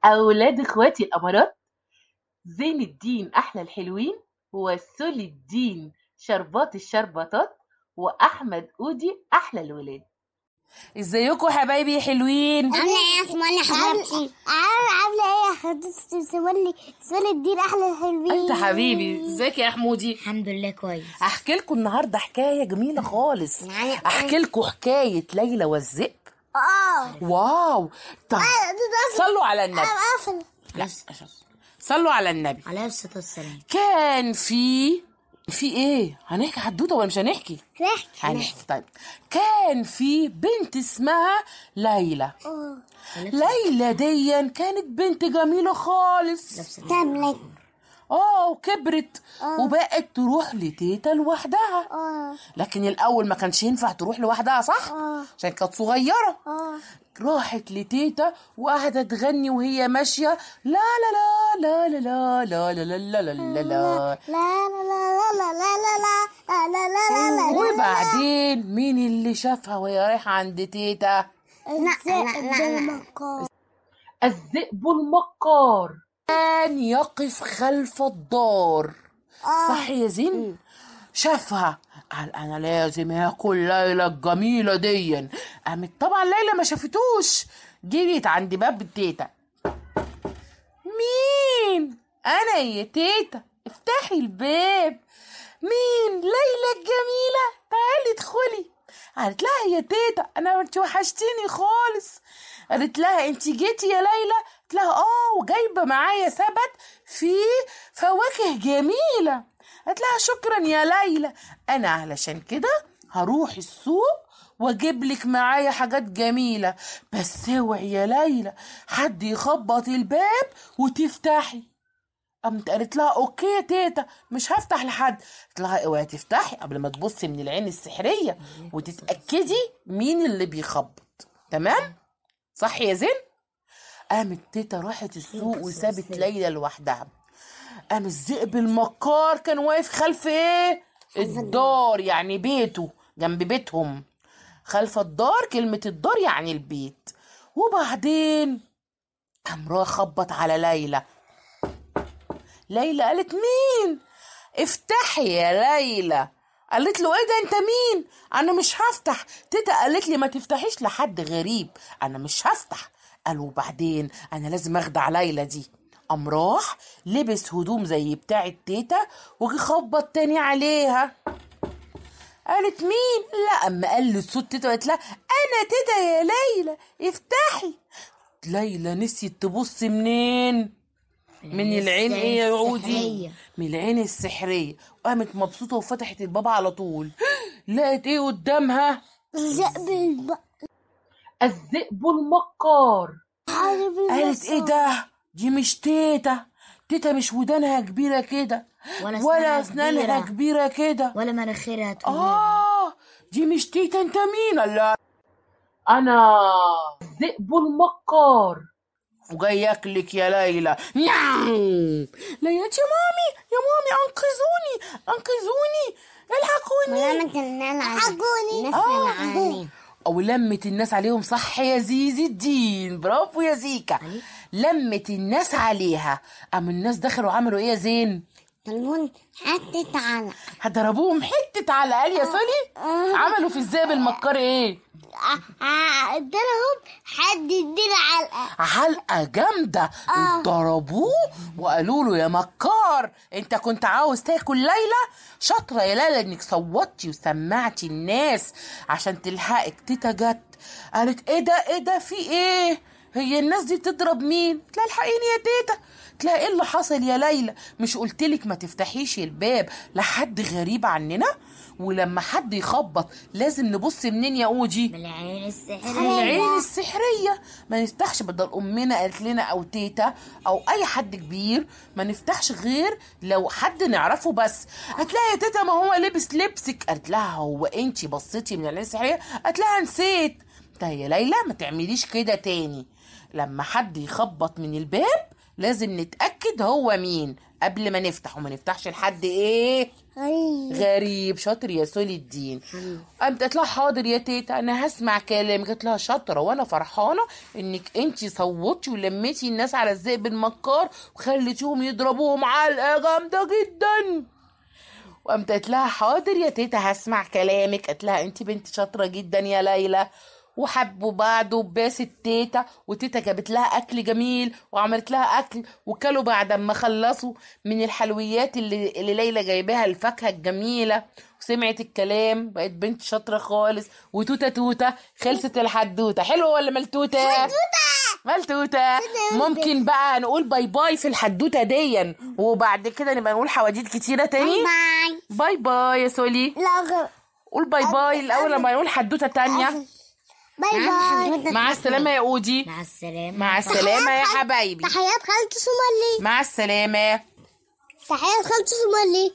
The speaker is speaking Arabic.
أولاد إخواتي الأمارات، زين الدين أحلى الحلوين، وسول الدين شربات الشربطات، وأحمد أودي أحلى الولاد. ازيكم يا حبايبي حلوين؟ عامله ايه يا اسماء يا حبيبتي؟ عامله ايه يا حبيبتي؟ سول الدين احلى الحلوين. انت حبيبي ازيك يا حمودي؟ الحمد لله كويس. احكي لكم النهارده حكايه جميله خالص. احكي لكم حكايه ليلى والذئب. واو. طب صلوا على النبي. لا صلوا على النبي عليه الصلاه والسلام. كان في ايه؟ هنحكي حدوته ولا مش هنحكي؟ هنحكي. طيب كان في بنت اسمها ليلى. ليلى دي كانت بنت جميلة خالص. تملك وكبرت وبقت تروح لتيتا لوحدها. لكن الاول ما كانش ينفع تروح لوحدها، صح؟ عشان كانت صغيرة. راحت لتيتا وقاعدة تغني وهي ماشية، لا لا لا لا لا لا لا لا لا لا لا لا. وبعدين مين اللي شافها وهي رايحة عند تيتا؟ الذئب المكار كان يقف خلف الدار. صح يا زين؟ شافها قال انا لازم اكل ليلى الجميله دي. قامت طبعا ليلى ما شافتوش، جريت عند باب التيتا. مين؟ انا يا تيتا، افتحي الباب. مين؟ ليلى الجميله، تعالي ادخلي. قالت لها يا تيتا انا انت وحشتيني خالص. قالت لها انت جيتي يا ليلى؟ قالت لها وجايبه معايا سبت فيه فواكه جميله. قالت لها شكرا يا ليلى، انا علشان كده هروح السوق واجيب لك معايا حاجات جميله، بس اوعي يا ليلى حد يخبط الباب وتفتحي. قامت قالت لها اوكي يا تيتا مش هفتح لحد. قالت لها اوعي تفتحي قبل ما تبصي من العين السحريه وتتاكدي مين اللي بيخبط. تمام؟ صح يا زين؟ قامت تيتا راحت السوق وسابت ليلى لوحدها. قام الذئب المكار كان واقف خلف ايه؟ الدار، يعني بيته، جنب بيتهم. خلف الدار، كلمة الدار يعني البيت. وبعدين قام راح خبط على ليلى. ليلى قالت مين؟ افتحي يا ليلى. قالت له ايه ده انت مين؟ انا مش هفتح. تيتا قالت لي ما تفتحيش لحد غريب، انا مش هفتح. قال وبعدين انا لازم اخدع ليلى دي. قام راح لبس هدوم زي بتاع التيتا وجي خبط تاني عليها. قالت مين؟ لا اما قال له صوت تيتا قالت لها انا تيتا يا ليلى افتحي. ليلى نسيت تبص منين؟ من العين ايه يا عودي؟ من العين السحريه. وقامت مبسوطه وفتحت الباب على طول. لقت ايه قدامها؟ الذئب المكار. قالت ايه ده؟ دي مش تيتا. تيتا مش ودانها كبيره كده ولا اسنانها كبيره كده ولا مناخيرها طويله. دي مش تيتا. انت مين؟ لا أنا الذئب المكار وجاي ياكلك يا ليلى. ليلى يا مامي يا مامي انقذوني الحقوني. او لمت الناس عليهم. صح يا زيزي الدين، برافو يا زيكا. لمت الناس عليها. قام الناس دخلوا عملوا ايه يا زين؟ حتة علقة. هضربوهم حتة علقة. قال يا سولي عملوا في الذئب المكار ايه؟ ادالهم حد يدينا علقة جامدة. ضربوه وقالوا له يا مكار انت كنت عاوز تاكل ليلى؟ شاطرة يا ليلى انك صوتي وسمعتي الناس عشان تلحقك. تيتا جت قالت ايه ده في ايه؟ هي الناس دي بتضرب مين؟ تلاقي الحقيني يا تيتا. تلاقي ايه اللي حصل يا ليلى؟ مش قلتلك ما تفتحيش الباب لحد غريب عننا؟ ولما حد يخبط لازم نبص منين يا اوجي؟ من العين السحرية. من العين السحرية. ما نفتحش بدل امنا قالت لنا او تيتا او اي حد كبير، ما نفتحش غير لو حد نعرفه بس. هتلاقي يا تيتا ما هو لبس لبسك. قالت لها هو انتي بصيتي من العين السحرية؟ قالت لها نسيت. طيب يا ليلى ما تعمليش كده تاني. لما حد يخبط من الباب لازم نتأكد هو مين. قبل ما نفتح، وما نفتحش لحد ايه غريب. شاطر يا سولي الدين. قامت قالت لها حاضر يا تيتا انا هسمع كلامك. قالت لها شاطره، وانا فرحانه انك انت صوتي ولميتي الناس على الذئب المكار وخليتيهم يضربوهم علقه جامده جدا. وقامت قالت لها حاضر يا تيتا هسمع كلامك. قالت لها انت بنت شاطره جدا يا ليلى. وحبوا بعض وباست تيتا، وتيتا جابت لها اكل جميل وعملت لها اكل، وكلوا بعد ما خلصوا من الحلويات اللي ليلى جايباها، الفاكهه الجميله، وسمعت الكلام، بقت بنت شاطره خالص. وتوته توته خلصت الحدوته. حلوه ولا ملتوته؟ ملتوته. ممكن بقى نقول باي باي في الحدوته دي، وبعد كده نبقى نقول حواديت كتيره تاني. باي باي يا سولي. لا قول باي باي الاول لما نقول حدوته تانية. باي باي. مع السلامة يا أودي. مع السلامة. مع السلامة يا حبايبي. تحيات خالتي سومالي. مع السلامة. تحيات خالتي سومالي.